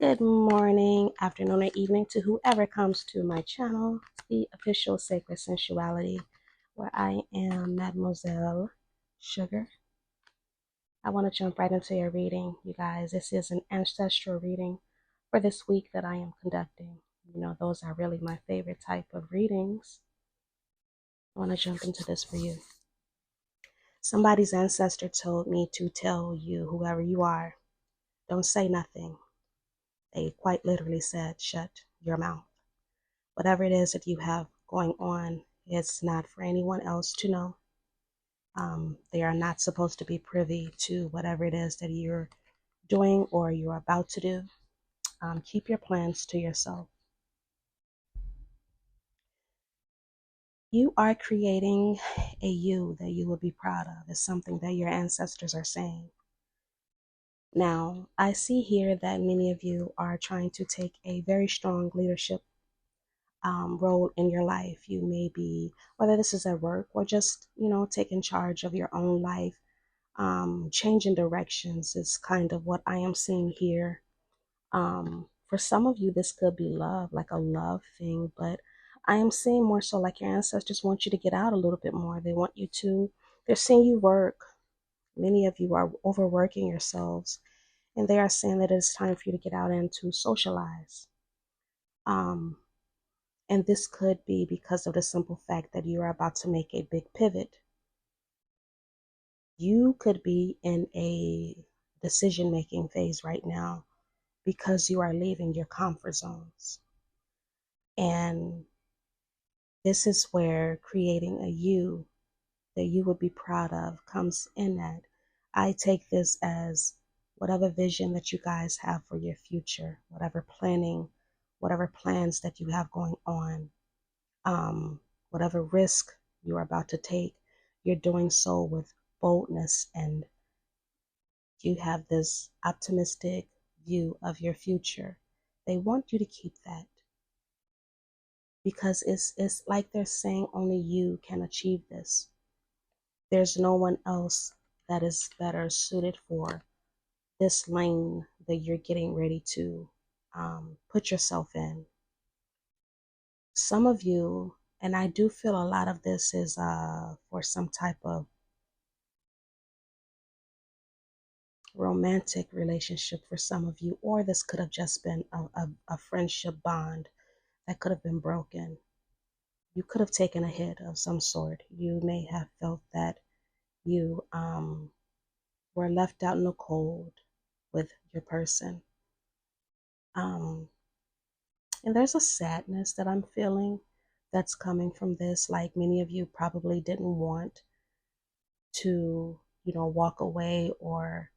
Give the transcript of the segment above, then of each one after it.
Good morning, afternoon, or evening to whoever comes to my channel, the official Sacred Sensuality, where I am Mademoiselle Sugar. I want to jump right into your reading, you guys. This is an ancestral reading for this week that I am conducting. You know, those are really my favorite type of readings. I want to jump into this for you. Somebody's ancestor told me to tell you, whoever you are, don't say nothing. They quite literally said, shut your mouth. Whatever it is that you have going on, it's not for anyone else to know. They are not supposed to be privy to whatever it is that you're doing or you're about to do. Keep your plans to yourself. You are creating a you that you will be proud of. It's something that your ancestors are saying. Now, I see here that many of you are trying to take a very strong leadership role in your life. You may be, whether this is at work or just, taking charge of your own life, changing directions is kind of what I am seeing here. For some of you, this could be love, like a love thing, but I am seeing more so like your ancestors want you to get out a little bit more. They want you to, they're seeing you work. Many of you are overworking yourselves, and they are saying that it's time for you to get out and to socialize. And this could be because of the simple fact that you are about to make a big pivot. You could be in a decision-making phase right now because you are leaving your comfort zones. And this is where creating a you that you would be proud of comes in at. I take this as whatever vision that you guys have for your future, whatever planning, whatever plans that you have going on, whatever risk you're about to take, you're doing so with boldness, and you have this optimistic view of your future. They want you to keep that because it's like they're saying only you can achieve this. There's no one else that is better suited for this lane that you're getting ready to put yourself in. Some of you, and I do feel a lot of this is for some type of romantic relationship for some of you, or this could have just been a friendship bond that could have been broken. You could have taken a hit of some sort. You may have felt that you were left out in the cold with your person. And there's a sadness that I'm feeling that's coming from this. Like many of you probably didn't want to, walk away or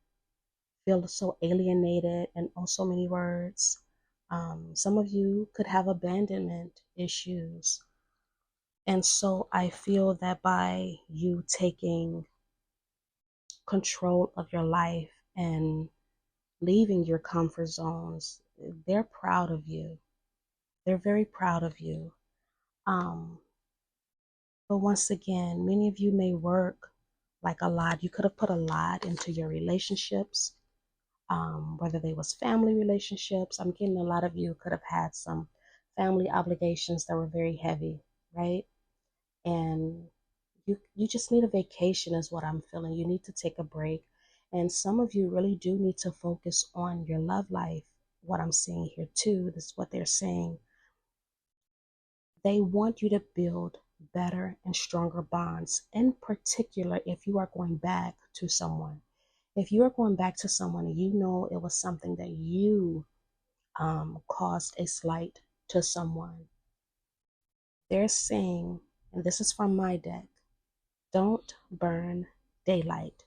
feel so alienated, and also many words. Some of you could have abandonment issues. And so I feel that by you taking control of your life and leaving your comfort zones, they're proud of you. They're very proud of you. Um, but once again, many of you may work like a lot. You could have put a lot into your relationships, whether they was family relationships. I'm getting a lot of you could have had some family obligations that were very heavy, right? And you just need a vacation is what I'm feeling. You need to take a break. And some of you really do need to focus on your love life. What I'm seeing here too, this is what they're saying. They want you to build better and stronger bonds. In particular, if you are going back to someone. If you are going back to someone and you know it was something that you caused a slight to someone, they're saying, and this is from my deck, don't burn daylight,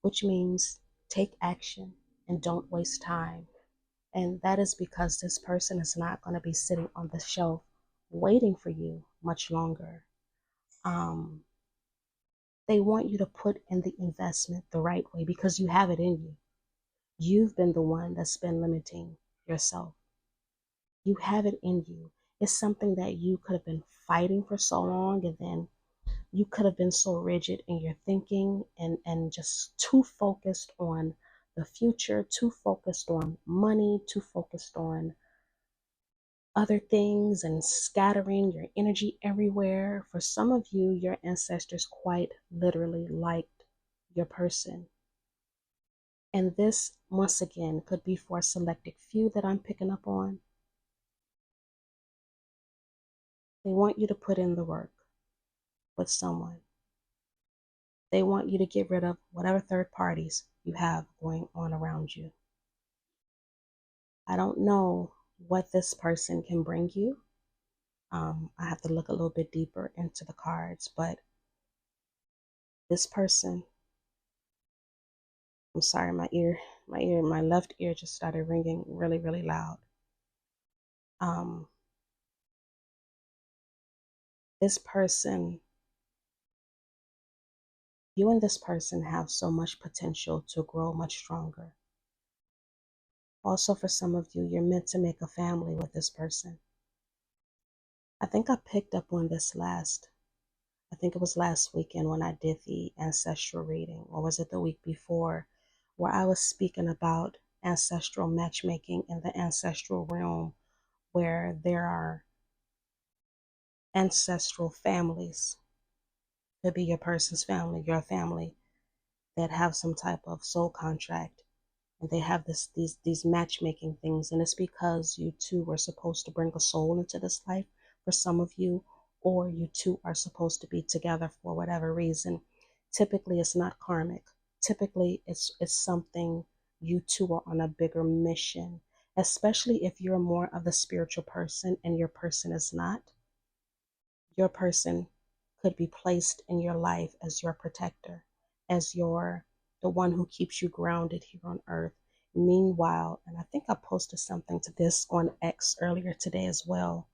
which means take action and don't waste time. And that is because this person is not going to be sitting on the shelf waiting for you much longer. They want you to put in the investment the right way because you have it in you. You've been the one that's been limiting yourself. You have it in you. It's something that you could have been fighting for so long, and then you could have been so rigid in your thinking and just too focused on the future, too focused on money, too focused on other things and scattering your energy everywhere. For some of you, your ancestors quite literally liked your person. And this, once again, could be for a selected few that I'm picking up on. They want you to put in the work with someone. They want you to get rid of whatever third parties you have going on around you. I don't know what this person can bring you. I have to look a little bit deeper into the cards, but this person, I'm sorry, my left ear just started ringing really, really loud. This person, you and this person have so much potential to grow much stronger. Also, for some of you, you're meant to make a family with this person. I think I picked up on this I think it was last weekend when I did the ancestral reading, or was it the week before, where I was speaking about ancestral matchmaking in the ancestral realm, where there are ancestral families. Could be your person's family, your family, that have some type of soul contract, and they have these matchmaking things, and it's because you two were supposed to bring a soul into this life for some of you, or you two are supposed to be together for whatever reason. Typically it's not karmic. Typically it's something you two are on a bigger mission, especially if you're more of the spiritual person and your person is not. Your person could be placed in your life as your protector, as the one who keeps you grounded here on earth. Meanwhile, and I think I posted something to this on X earlier today as well.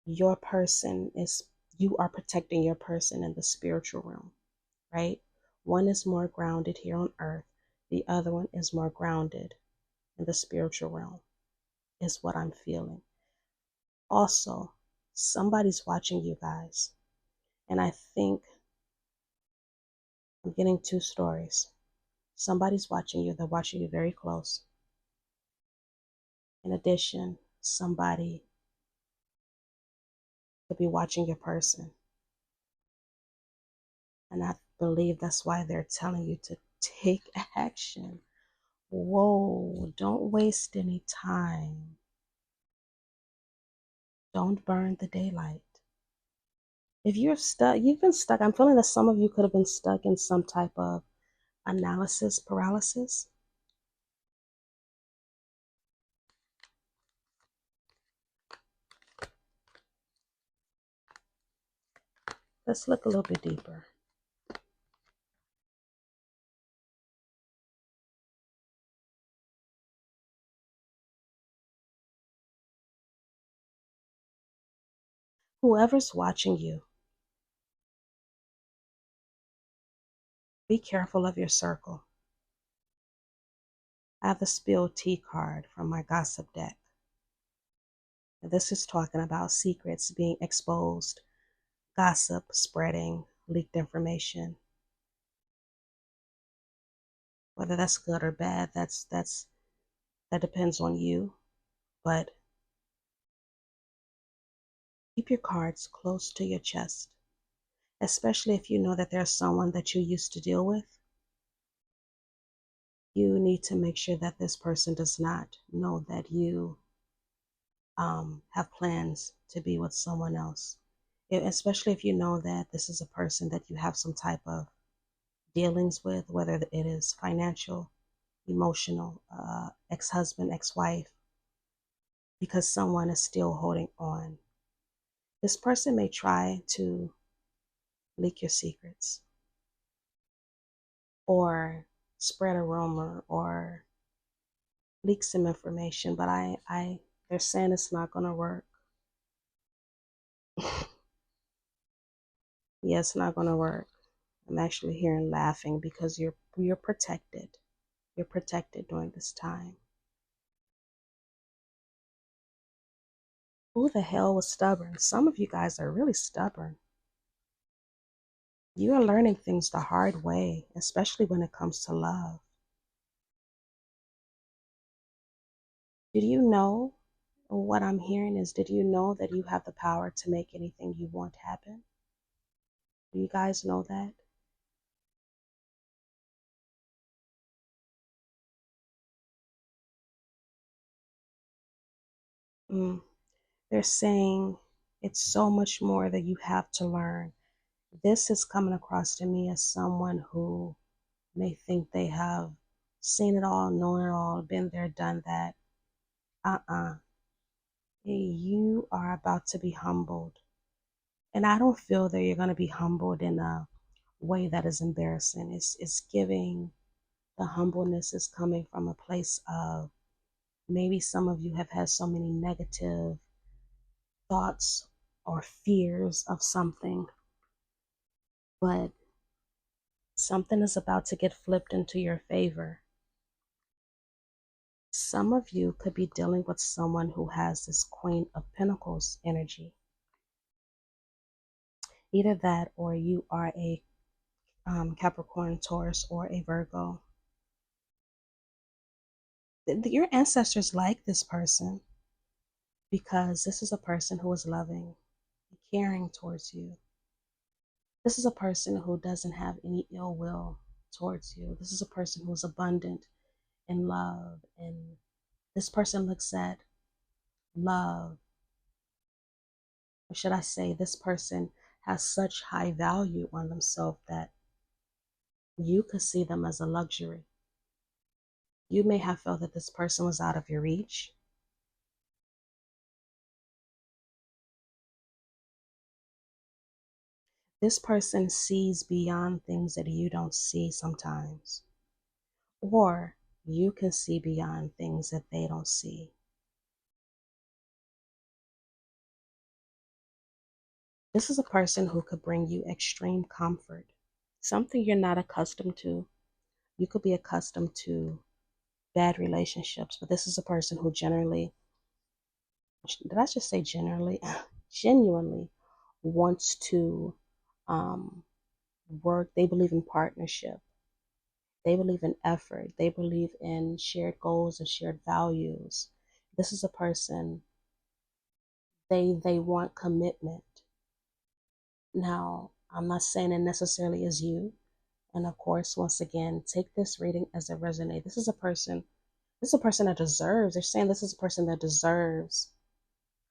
Your person is, you are protecting your person in the spiritual realm, right? One is more grounded here on earth. The other one is more grounded in the spiritual realm, is what I'm feeling. Also, somebody's watching you guys. And I think I'm getting two stories. Somebody's watching you. They're watching you very close. In addition, somebody could be watching your person. And I believe that's why they're telling you to take action. Whoa, don't waste any time. Don't burn the daylight. If you're stuck, you've been stuck. I'm feeling that some of you could have been stuck in some type of analysis paralysis. Let's look a little bit deeper. Whoever's watching you, be careful of your circle. I have the spilled tea card from my gossip deck. This is talking about secrets being exposed, gossip spreading, leaked information. Whether that's good or bad, that depends on you. But keep your cards close to your chest, especially if you know that there's someone that you used to deal with. You need to make sure that this person does not know that you have plans to be with someone else. Especially if you know that this is a person that you have some type of dealings with, whether it is financial, emotional, ex-husband, ex-wife, because someone is still holding on. This person may try to leak your secrets or spread a rumor or leak some information, but they're saying it's not going to work. Yeah, it's not going to work. I'm actually hearing laughing because you're protected. You're protected during this time. Who the hell was stubborn? Some of you guys are really stubborn. You are learning things the hard way, especially when it comes to love. Did you know, what I'm hearing is, did you know that you have the power to make anything you want happen? Do you guys know that? Mm. They're saying it's so much more that you have to learn. This is coming across to me as someone who may think they have seen it all, known it all, been there, done that. You are about to be humbled. And I don't feel that you're going to be humbled in a way that is embarrassing. It's giving, the humbleness is coming from a place of, maybe some of you have had so many negative thoughts or fears of something, but something is about to get flipped into your favor. Some of you could be dealing with someone who has this Queen of Pentacles energy. Either that, or you are a Capricorn, Taurus, or a Virgo. Your ancestors like this person because this is a person who is loving, caring towards you. This is a person who doesn't have any ill will towards you. This is a person who is abundant in love. And this person looks at love, or should I say, this person has such high value on themselves that you could see them as a luxury. You may have felt that this person was out of your reach. This person sees beyond things that you don't see sometimes, or you can see beyond things that they don't see. This is a person who could bring you extreme comfort, something you're not accustomed to. You could be accustomed to bad relationships, but this is a person who generally, did I just say generally? Genuinely wants to um, work. They believe in partnership. They believe in effort. They believe in shared goals and shared values. This is a person, they want commitment. Now, I'm not saying it necessarily is you. And of course, once again, take this reading as it resonates. This is a person that deserves, they're saying this is a person that deserves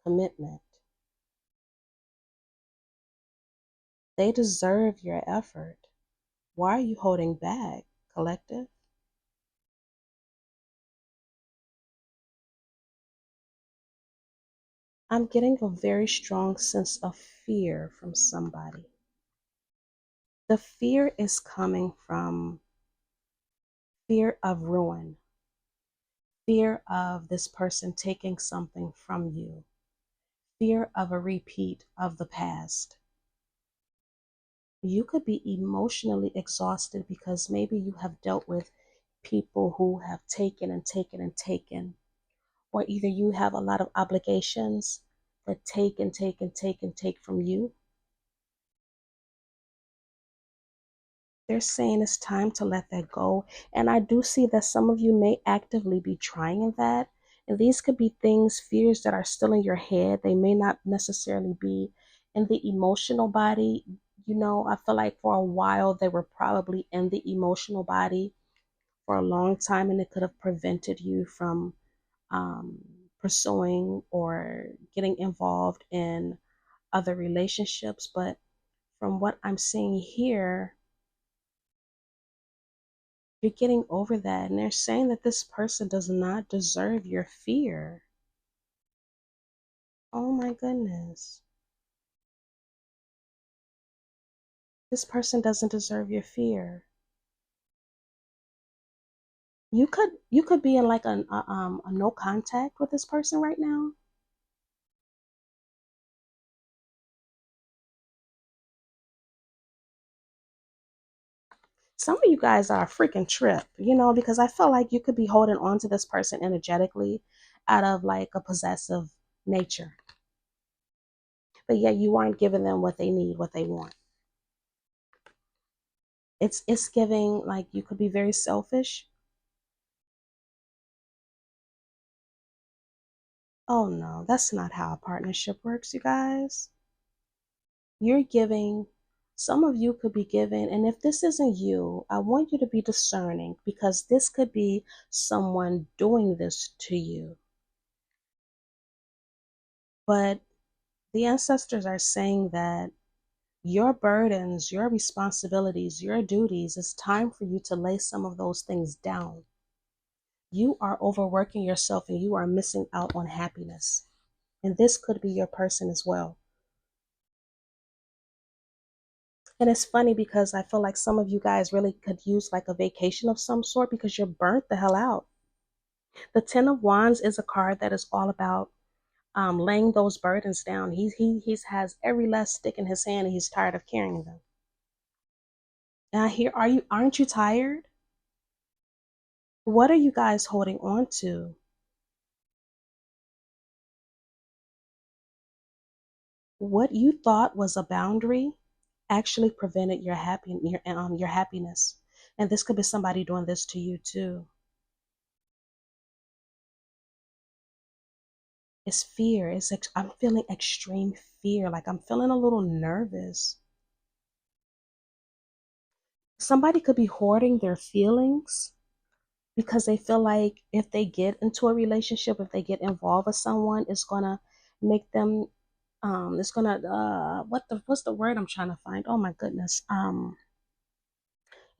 commitment. They deserve your effort. Why are you holding back, collective? I'm getting a very strong sense of fear from somebody. The fear is coming from fear of ruin, fear of this person taking something from you, fear of a repeat of the past. You could be emotionally exhausted because maybe you have dealt with people who have taken and taken and taken, or either you have a lot of obligations that take and take and take and take from you. They're saying it's time to let that go. And I do see that some of you may actively be trying that. And these could be things, fears that are still in your head. They may not necessarily be in the emotional body. You know, I feel like for a while they were probably in the emotional body for a long time, and it could have prevented you from um, pursuing or getting involved in other relationships. But from what I'm seeing here, you're getting over that. And they're saying that this person does not deserve your fear. Oh my goodness. This person doesn't deserve your fear. You could be in like a no contact with this person right now. Some of you guys are a freaking trip, because I feel like you could be holding on to this person energetically out of like a possessive nature. But yet you aren't giving them what they need, what they want. It's giving like you could be very selfish. Oh no, that's not how a partnership works, you guys. You're giving, some of you could be giving, and if this isn't you, I want you to be discerning because this could be someone doing this to you. But the ancestors are saying that your burdens, your responsibilities, your duties, it's time for you to lay some of those things down. You are overworking yourself and you are missing out on happiness. And this could be your person as well. And it's funny because I feel like some of you guys really could use like a vacation of some sort because you're burnt the hell out. The Ten of Wands is a card that is all about laying those burdens down. He has every last stick in his hand and he's tired of carrying them. And I hear, aren't you tired? What are you guys holding on to? What you thought was a boundary actually prevented your happiness. And this could be somebody doing this to you too. It's fear. I'm feeling extreme fear. Like I'm feeling a little nervous. Somebody could be hoarding their feelings because they feel like if they get into a relationship, if they get involved with someone, it's gonna make them it's gonna what's the word I'm trying to find? Oh my goodness.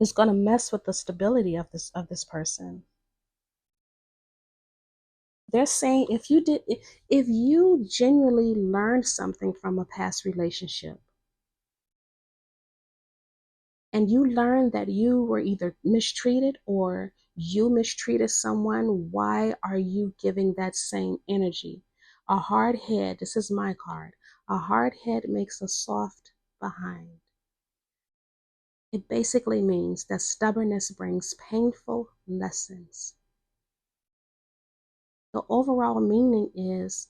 It's gonna mess with the stability of this person. They're saying if you genuinely learned something from a past relationship and you learned that you were either mistreated or you mistreated someone, why are you giving that same energy? A hard head, this is my card, a hard head makes a soft behind. It basically means that stubbornness brings painful lessons. The overall meaning is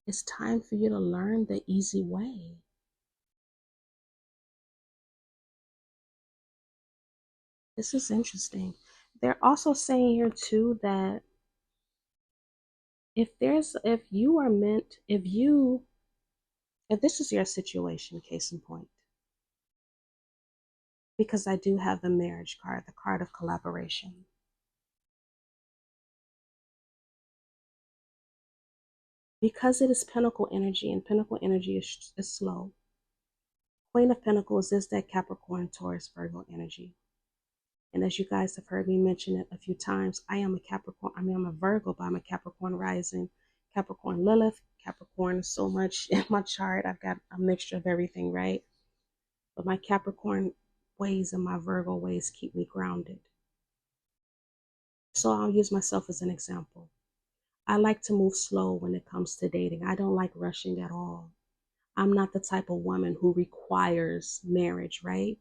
it's time for you to learn the easy way. This is interesting. They're also saying here too that if you are meant, if this is your situation, case in point, because I do have the marriage card, the card of collaboration. Because it is Pentacle energy, and Pentacle energy is slow. Queen of Pentacles is that Capricorn, Taurus, Virgo energy. And as you guys have heard me mention it a few times, I am a Capricorn. I mean, I'm a Virgo, but I'm a Capricorn rising, Capricorn Lilith, Capricorn so much in my chart. I've got a mixture of everything, right? But my Capricorn ways and my Virgo ways keep me grounded. So I'll use myself as an example. I like to move slow when it comes to dating. I don't like rushing at all. I'm not the type of woman who requires marriage, right?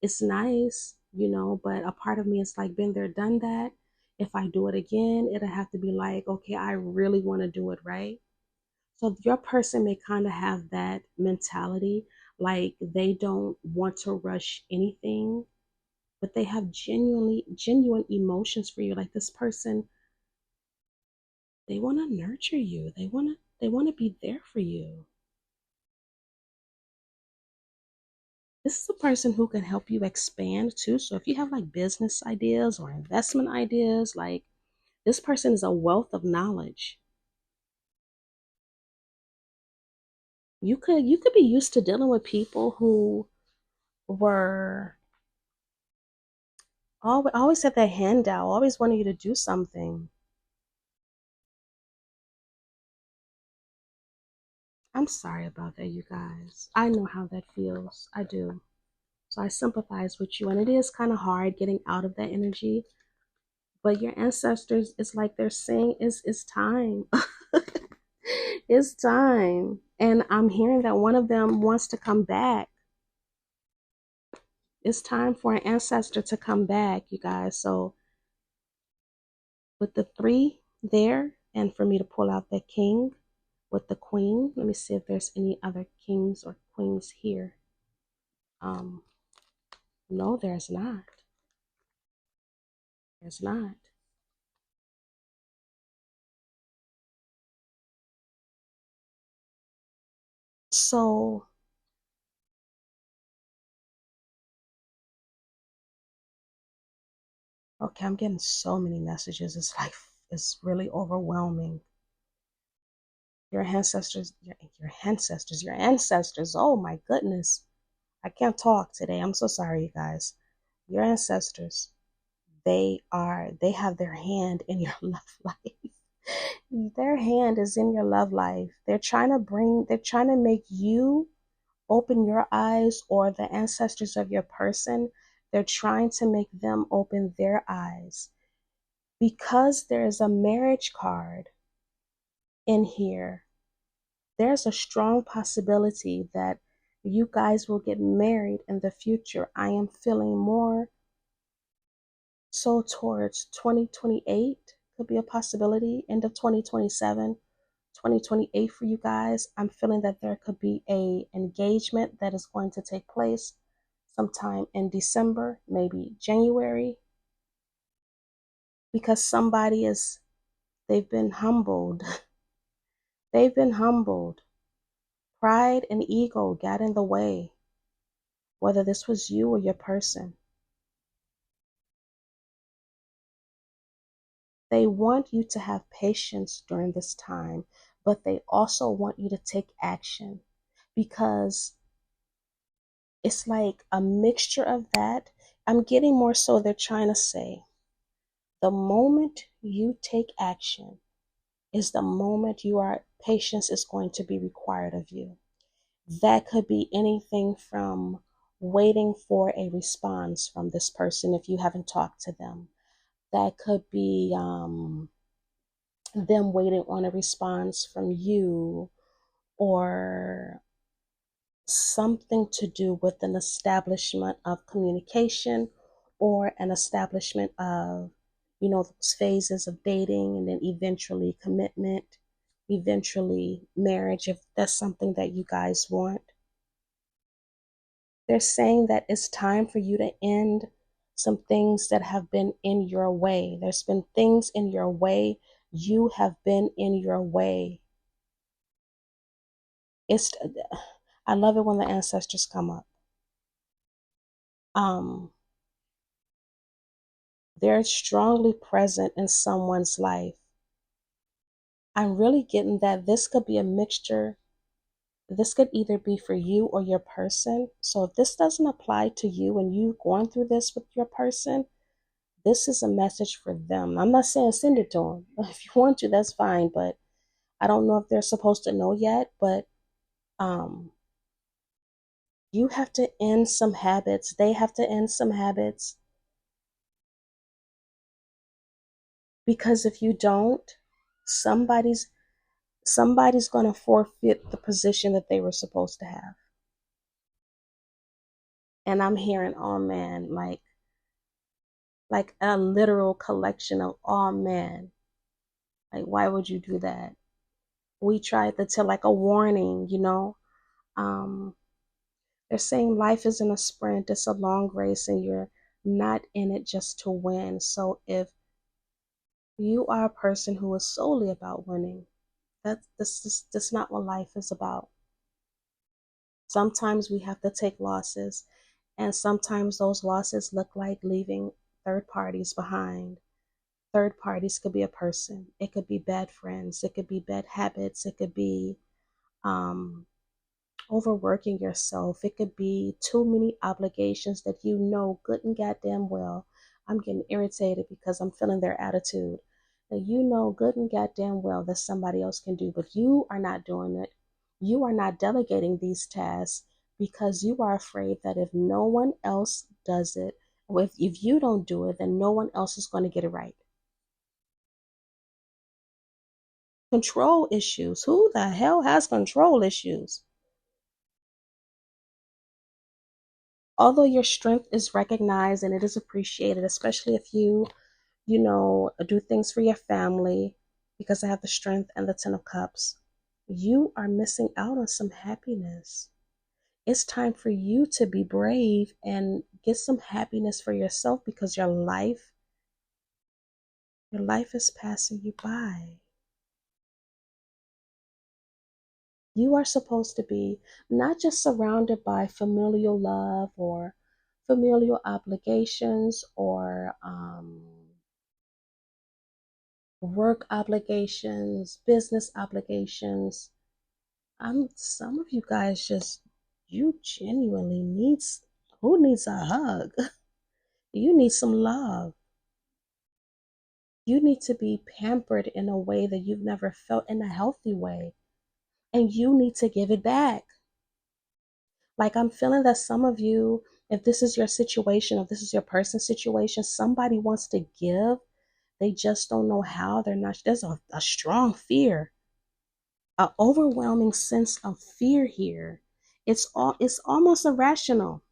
It's nice, but a part of me is like, been there, done that. If I do it again, it'll have to be like, okay, I really want to do it, right? So your person may kind of have that mentality, like they don't want to rush anything, but they have genuine emotions for you. Like this person, they want to nurture you. They want to be there for you. This is a person who can help you expand too. So if you have like business ideas or investment ideas, like this person is a wealth of knowledge. You could be used to dealing with people who were always had their hand out, always wanting you to do something. I'm sorry about that, you guys. I know how that feels. I do. So I sympathize with you. And it is kind of hard getting out of that energy. But your ancestors, it's like they're saying it's time. It's time. And I'm hearing that one of them wants to come back. It's time for an ancestor to come back, you guys. So with the three there, and for me to pull out the king with the queen, let me see if there's any other kings or queens here. Um, No, there's not. There's not. So, okay, I'm getting so many messages. It's like, it's really overwhelming. Your ancestors, your ancestors. Oh my goodness. I can't talk today. I'm so sorry, you guys. Your ancestors, they have their hand in your love life. Their hand is in your love life. They're trying to make you open your eyes, or the ancestors of your person, they're trying to make them open their eyes. Because there's a marriage card in here, there's a strong possibility that you guys will get married in the future. I am feeling more so towards 2028, could be a possibility, end of 2027, 2028 for you guys. I'm feeling that there could be a engagement that is going to take place sometime in December, maybe January, because they've been humbled. They've been humbled. Pride and ego got in the way, whether this was you or your person. They want you to have patience during this time, but they also want you to take action, because it's like a mixture of that. I'm getting more so they're trying to say the moment you take action is the moment patience is going to be required of you. That could be anything from waiting for a response from this person if you haven't talked to them. That could be them waiting on a response from you, or something to do with an establishment of communication, or an establishment of, those phases of dating, and then eventually commitment, eventually marriage, if that's something that you guys want. They're saying that it's time for you to end some things that have been in your way. There's been things in your way. You have been in your way. I love it when the ancestors come up. They're strongly present in someone's life. I'm really getting that this could be a mixture. This could either be for you or your person. So if this doesn't apply to you and you going through this with your person, this is a message for them. I'm not saying send it to them. If you want to, that's fine. But I don't know if they're supposed to know yet. But you have to end some habits. They have to end some habits. Because if you don't, somebody's going to forfeit the position that they were supposed to have. And I'm hearing, oh man, like a literal collection of, oh man, like why would you do that? We tried to tell, like a warning, they're saying life isn't a sprint, it's a long race, and you're not in it just to win. So if you are a person who is solely about winning, that's not what life is about. Sometimes we have to take losses, and sometimes those losses look like leaving third parties behind. Third parties could be a person, it could be bad friends, it could be bad habits, it could be overworking yourself, it could be too many obligations that you know good and goddamn well. I'm getting irritated because I'm feeling their attitude. That you know good and goddamn well that somebody else can do, but you are not doing it. You are not delegating these tasks because you are afraid that if no one else does it, or if you don't do it, then no one else is going to get it right. Control issues. Who the hell has control issues? Although your strength is recognized and it is appreciated, especially if you do things for your family, because I have the strength and the 10 of cups, you are missing out on some happiness. It's time for you to be brave and get some happiness for yourself, because your life is passing you by. You are supposed to be not just surrounded by familial love or familial obligations or work obligations, business obligations. Some of you guys just, you genuinely needs, who needs a hug? You need some love. You need to be pampered in a way that you've never felt, in a healthy way. And you need to give it back. Like, I'm feeling that some of you, if this is your situation, if this is your person's situation, somebody wants to give. They just don't know how. They're not, there's a strong fear, an overwhelming sense of fear here. It's almost irrational.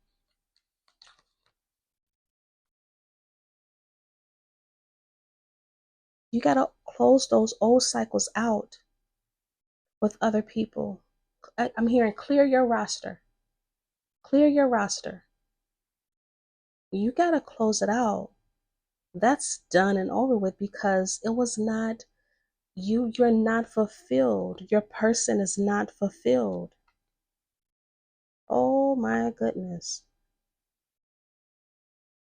You got to close those old cycles out with other people. I'm hearing clear your roster. Clear your roster. You got to close it out. That's done and over with, because it was not you. You're not fulfilled. Your person is not fulfilled. Oh my goodness.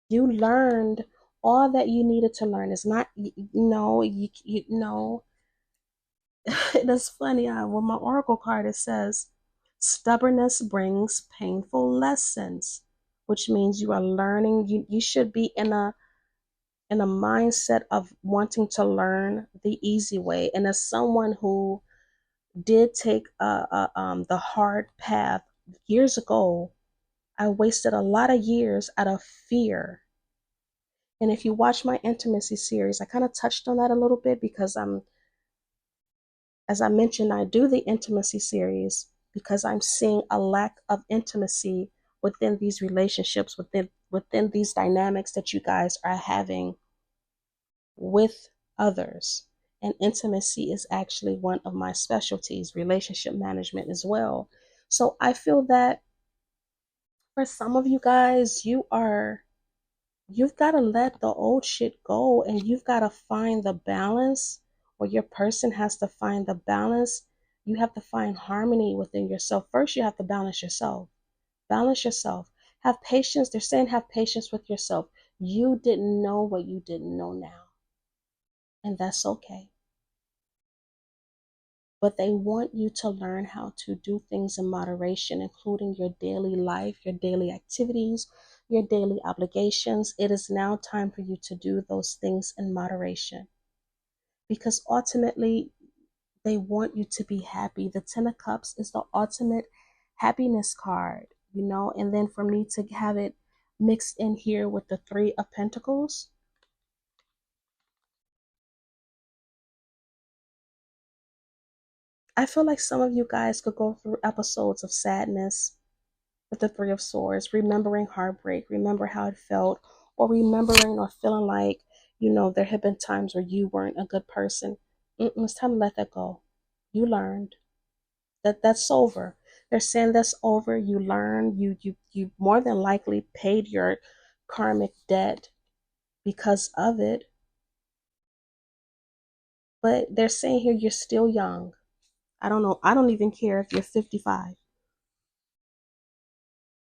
You learned all that you needed to learn. It's not, no, you know, that's funny. With my oracle card, it says, stubbornness brings painful lessons, which means you are learning. You should be in a mindset of wanting to learn the easy way. And as someone who did take the hard path years ago, I wasted a lot of years out of fear. And if you watch my intimacy series, I kind of touched on that a little bit, because as I mentioned, I do the intimacy series because I'm seeing a lack of intimacy within these relationships, within these dynamics that you guys are having with others. And intimacy is actually one of my specialties, relationship management as well. So I feel that for some of you guys, you've got to let the old shit go, and you've got to find the balance, or your person has to find the balance. You have to find harmony within yourself. First, you have to balance yourself. Balance yourself. Have patience. They're saying have patience with yourself. You didn't know what you didn't know now, and that's okay. But they want you to learn how to do things in moderation, including your daily life, your daily activities, your daily obligations. It is now time for you to do those things in moderation, because ultimately they want you to be happy. The Ten of Cups is the ultimate happiness card, and then for me to have it mixed in here with the Three of Pentacles, I feel like some of you guys could go through episodes of sadness with the Three of Swords, remembering heartbreak, remember how it felt, or remembering or feeling like, there had been times where you weren't a good person. It's time to let that go. You learned that's over. They're saying that's over. You learned. You more than likely paid your karmic debt because of it. But they're saying here you're still young. I don't know. I don't even care if you're 55.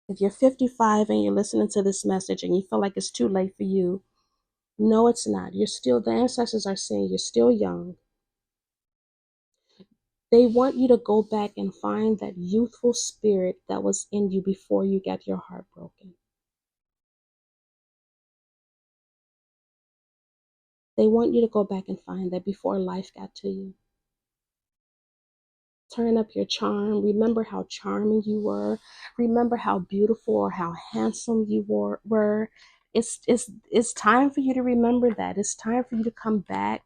If you're 55 and you're listening to this message and you feel like it's too late for you, no, it's not. The ancestors are saying you're still young. They want you to go back and find that youthful spirit that was in you before you got your heart broken. They want you to go back and find that before life got to you. Turn up your charm. Remember how charming you were. Remember how beautiful or how handsome you were. It's time for you to remember that. It's time for you to come back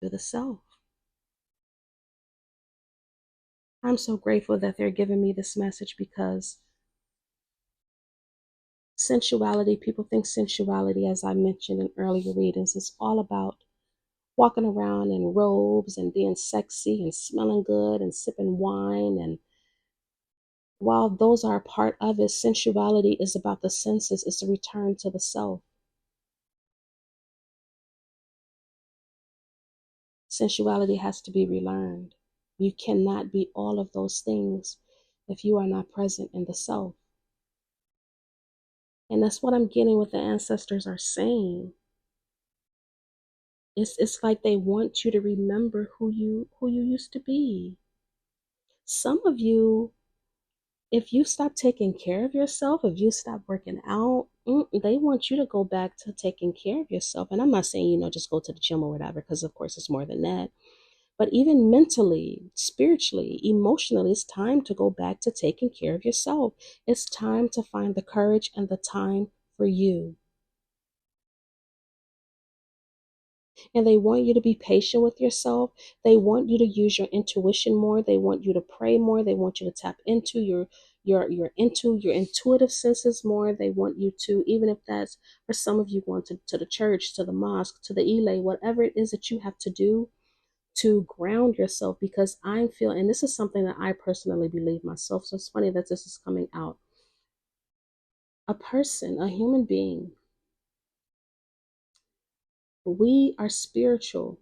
to the self. I'm so grateful that they're giving me this message, because sensuality, people think sensuality, as I mentioned in earlier readings, is all about walking around in robes and being sexy and smelling good and sipping wine and While those are a part of it, sensuality is about the senses. It's a return to the self. Sensuality has to be relearned. You cannot be all of those things if you are not present in the self. And that's what I'm getting what the ancestors are saying. It's like they want you to remember who you used to be. Some of you, if you stop taking care of yourself, if you stop working out, they want you to go back to taking care of yourself. And I'm not saying, just go to the gym or whatever, because of course it's more than that. But even mentally, spiritually, emotionally, it's time to go back to taking care of yourself. It's time to find the courage and the time for you. And they want you to be patient with yourself. They want you to use your intuition more. They want you to pray more. They want you to tap into your intuitive senses more. They want you to, even if that's for some of you, going to the church, to the mosque, to the elay, whatever it is that you have to do to ground yourself. Because I'm feeling, and this is something that I personally believe myself, so it's funny that this is coming out. A person, a human being, we are spiritual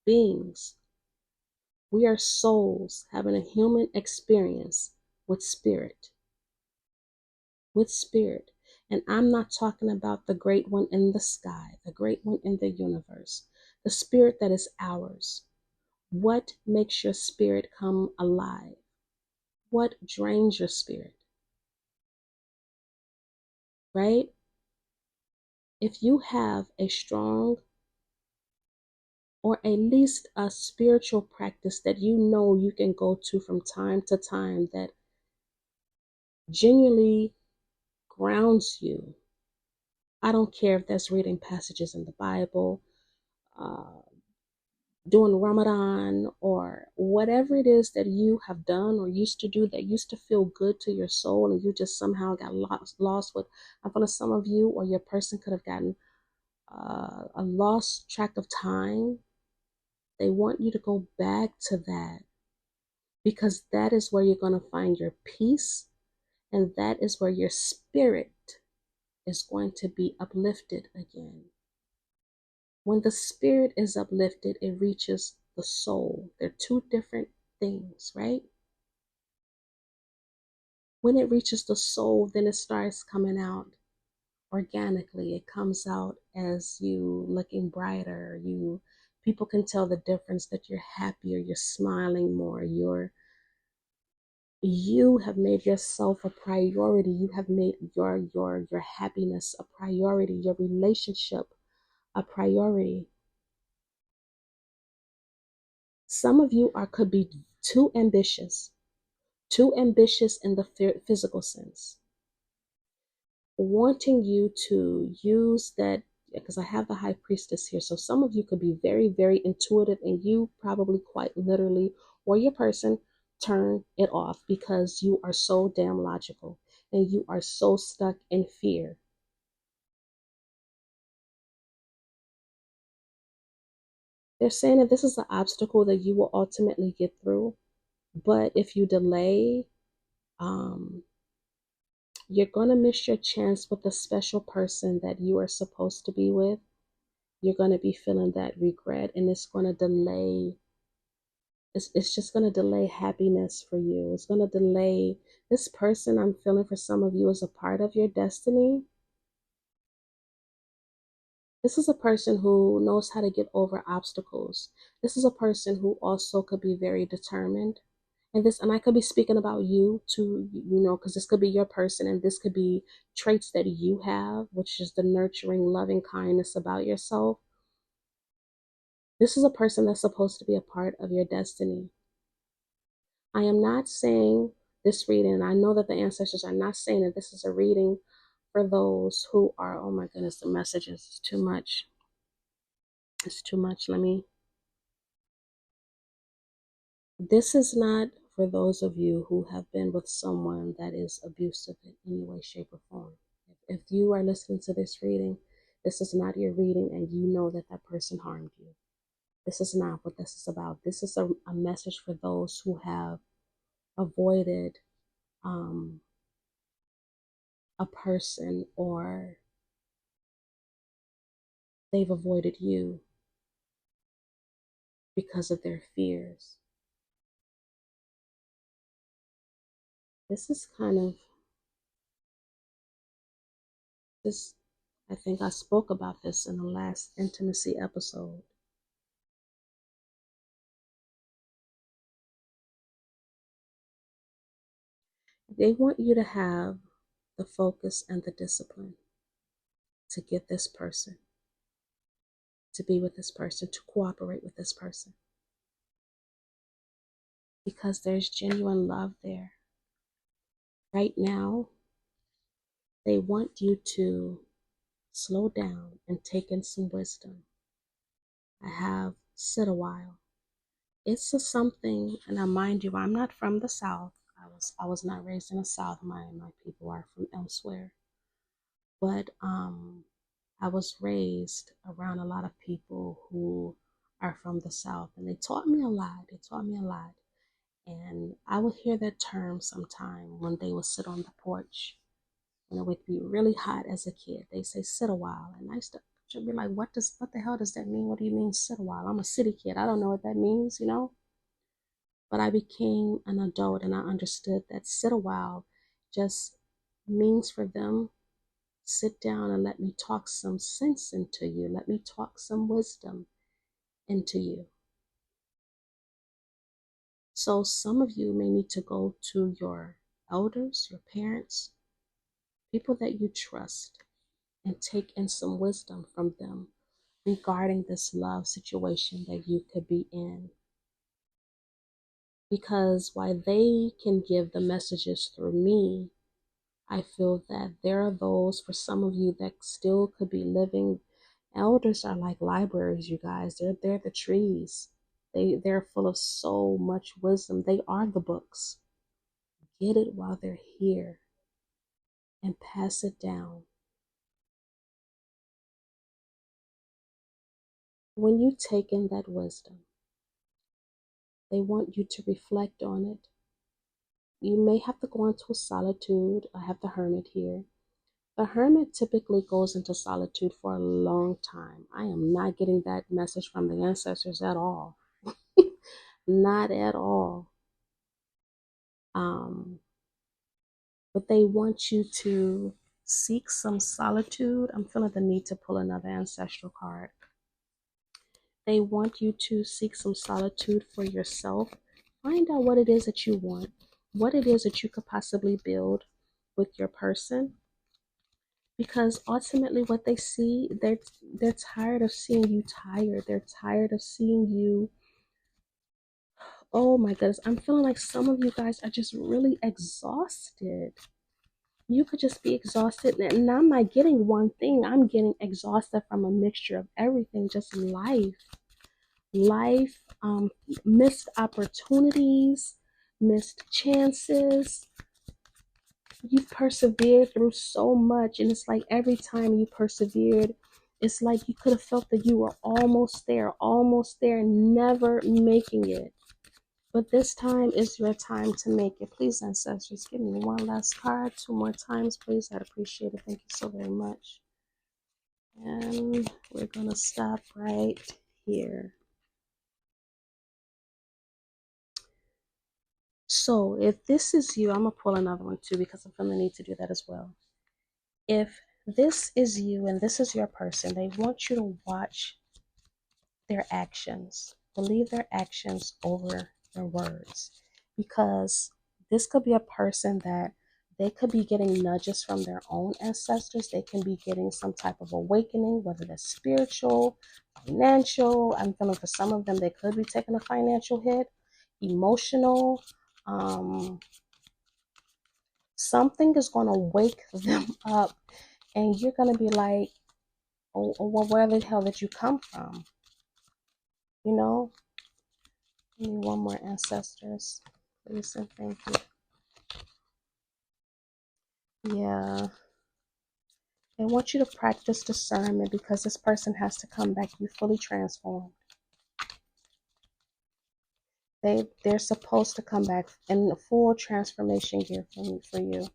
beings. We are souls having a human experience with spirit. With spirit. And I'm not talking about the great one in the sky, the great one in the universe, the spirit that is ours. What makes your spirit come alive? What drains your spirit? Right? If you have a strong, or at least a spiritual practice that you can go to from time to time that genuinely grounds you. I don't care if that's reading passages in the Bible, uh, doing Ramadan, or whatever it is that you have done or used to do that used to feel good to your soul, and you just somehow got lost with. I feel like some of you or your person could have gotten a lost track of time. They want you to go back to that, because that is where you're going to find your peace, and that is where your spirit is going to be uplifted again. When the spirit is uplifted, it reaches the soul. They're two different things, right? When it reaches the soul, then it starts coming out organically. It comes out as you looking brighter. People can tell the difference, that you're happier, you're smiling more, you have made yourself a priority. You have made your happiness a priority, your relationship a priority. Some of you could be too ambitious in the physical sense, wanting you to use that, because I have the high priestess here. So some of you could be very, very intuitive, and you probably quite literally, or your person, turn it off because you are so damn logical and you are so stuck in fear. They're saying that this is an obstacle that you will ultimately get through, but if you delay, um, you're going to miss your chance with the special person that you are supposed to be with. You're going to be feeling that regret, and it's going to delay. It's just going to delay happiness for you. It's going to delay this person. I'm feeling for some of you as a part of your destiny. This is a person who knows how to get over obstacles. This is a person who also could be very determined. And I could be speaking about you too, because this could be your person, and this could be traits that you have, which is the nurturing, loving kindness about yourself. This is a person that's supposed to be a part of your destiny. I am not saying this reading, and I know that the ancestors are not saying that this is a reading for those who are, oh my goodness, the messages is too much. It's too much. This is not for those of you who have been with someone that is abusive in any way, shape, or form. If you are listening to this reading, this is not your reading, and you know that that person harmed you. This is not what this is about. This is a message for those who have avoided a person, or they've avoided you because of their fears. This is kind of this. I think I spoke about this in the last intimacy episode. They want you to have the focus and the discipline to get this person, to be with this person, to cooperate with this person. Because there's genuine love there. Right now, they want you to slow down and take in some wisdom. I have sit a while. It's a something, and I mind you, I'm not from the South. I was not raised in the South. My people are from elsewhere. But I was raised around a lot of people who are from the South, and they taught me a lot. They taught me a lot. And I would hear that term sometime when they would sit on the porch when it would be really hot as a kid. They say sit a while, and I used to be like, what the hell does that mean? What do you mean sit a while? I'm a city kid. I don't know what that means, you know. But I became an adult and I understood that sit a while just means for them sit down and let me talk some sense into you. Let me talk some wisdom into you. So some of you may need to go to your elders, your parents, people that you trust, and take in some wisdom from them regarding this love situation that you could be in. Because while they can give the messages through me, I feel that there are those, for some of you, that still could be living. Elders are like libraries, you guys. They're the trees. They're full of so much wisdom. They are the books. Get it while they're here and pass it down. When you take in that wisdom, they want you to reflect on it. You may have to go into solitude. I have the hermit here. The hermit typically goes into solitude for a long time. I am not getting that message from the ancestors at all. Not at all. But they want you to seek some solitude. I'm feeling the need to pull another ancestral card. They want you to seek some solitude for yourself. Find out what it is that you want, what it is that you could possibly build with your person. Because ultimately what they see, they're tired of seeing you tired. They're tired of seeing you. Oh my goodness, I'm feeling like some of you guys are just really exhausted. You could just be exhausted, and I'm not getting one thing. I'm getting exhausted from a mixture of everything, just life, missed opportunities, missed chances. You've persevered through so much, and it's like every time you persevered, it's like you could have felt that you were almost there, never making it. But this time is your time to make it. Please, ancestors, give me one last card, 2 more times, please. I'd appreciate it. Thank you so very much. And we're going to stop right here. So if this is you, I'm going to pull another one too because I'm feeling the need to do that as well. If this is you and this is your person, they want you to watch their actions. Believe their actions over their words. Because this could be a person that they could be getting nudges from their own ancestors. They can be getting some type of awakening, whether that's spiritual, financial. I'm feeling for some of them, they could be taking a financial hit, emotional. Something is going to wake them up, and you're going to be like, oh, well, where the hell did you come from? You know? Give me one more, ancestors. Please and thank you. Yeah. They want you to practice discernment because this person has to come back you fully transformed. They're supposed to come back in the full transformation gear for you.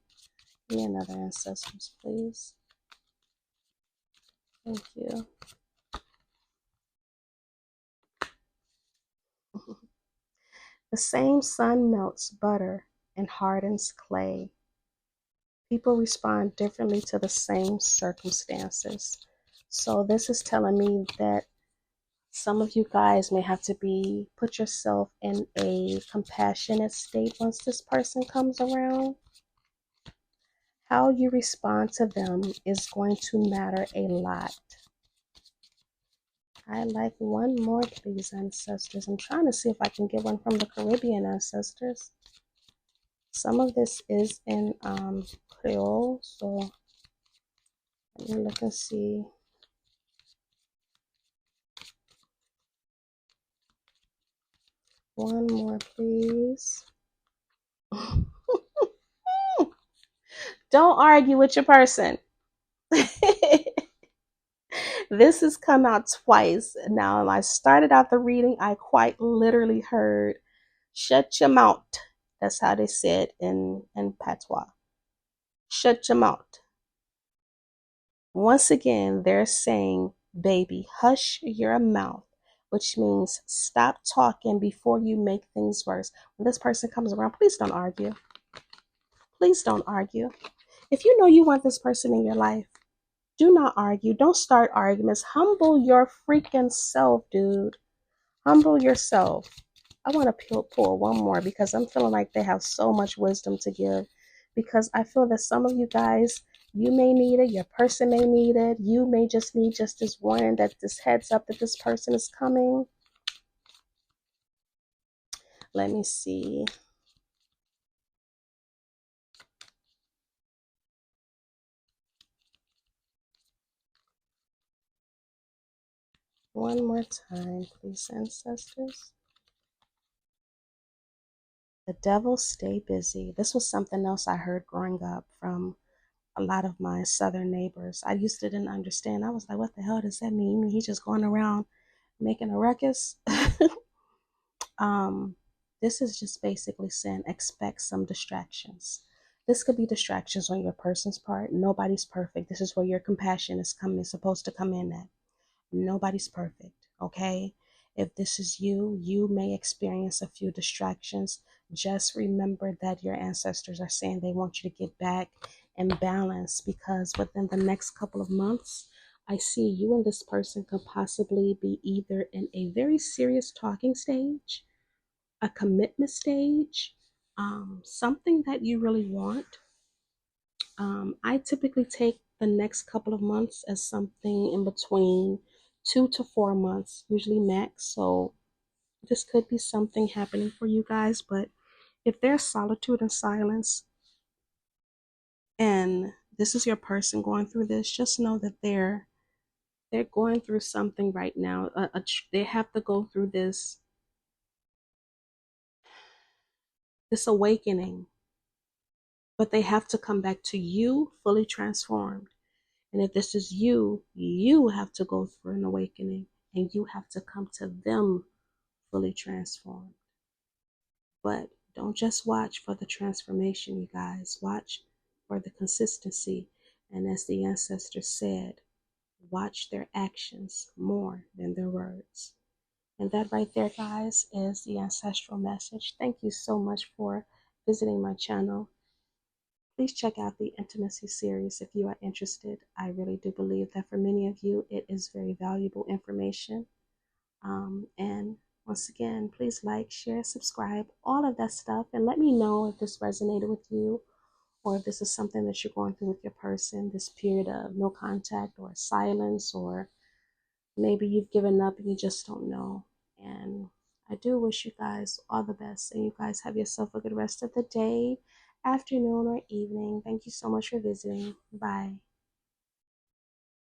Give me another ancestors, please. Thank you. The same sun melts butter and hardens clay. People respond differently to the same circumstances. So this is telling me that some of you guys may have to put yourself in a compassionate state once this person comes around. How you respond to them is going to matter a lot. I like one more, please, ancestors. I'm trying to see if I can get one from the Caribbean ancestors. Some of this is in Creole, so let me look and see. One more, please. Don't argue with your person. This has come out twice. Now, I started out the reading, I quite literally heard, shut your mouth. That's how they said in patois. Shut your mouth. Once again, they're saying, baby, hush your mouth, which means stop talking before you make things worse. When this person comes around, please don't argue. Please don't argue. If you know you want this person in your life, do not argue. Don't start arguments. Humble your freaking self, dude. Humble yourself. I want to pull one more because I'm feeling like they have so much wisdom to give. Because I feel that some of you guys, you may need it. Your person may need it. You may just need just this warning, that this heads up that this person is coming. Let me see. One more time, please, ancestors. The devil stay busy. This was something else I heard growing up from a lot of my southern neighbors. I used to didn't understand. I was like, what the hell does that mean? He's just going around making a ruckus. This is just basically saying expect some distractions. This could be distractions on your person's part. Nobody's perfect. This is where your compassion is supposed to come in at. Nobody's perfect, okay? If this is you, you may experience a few distractions. Just remember that your ancestors are saying they want you to get back in balance, because within the next couple of months, I see you and this person could possibly be either in a very serious talking stage, a commitment stage, something that you really want. I typically take the next couple of months as something in between 2 to 4 months, usually max. So this could be something happening for you guys. But if there's solitude and silence, and this is your person going through this, just know that they're going through something right now. They have to go through this awakening, but they have to come back to you fully transformed. And if this is you, you have to go through an awakening, and you have to come to them fully transformed. But don't just watch for the transformation, you guys. Watch for the consistency. And as the ancestors said, watch their actions more than their words. And that right there, guys, is the ancestral message. Thank you so much for visiting my channel. Please check out the intimacy series if you are interested. I really do believe that for many of you, it is very valuable information. And once again, please like, share, subscribe, all of that stuff. And let me know if this resonated with you, or if this is something that you're going through with your person, this period of no contact or silence, or maybe you've given up and you just don't know. And I do wish you guys all the best, and you guys have yourself a good rest of the day, afternoon, or evening. Thank you so much for visiting. Bye.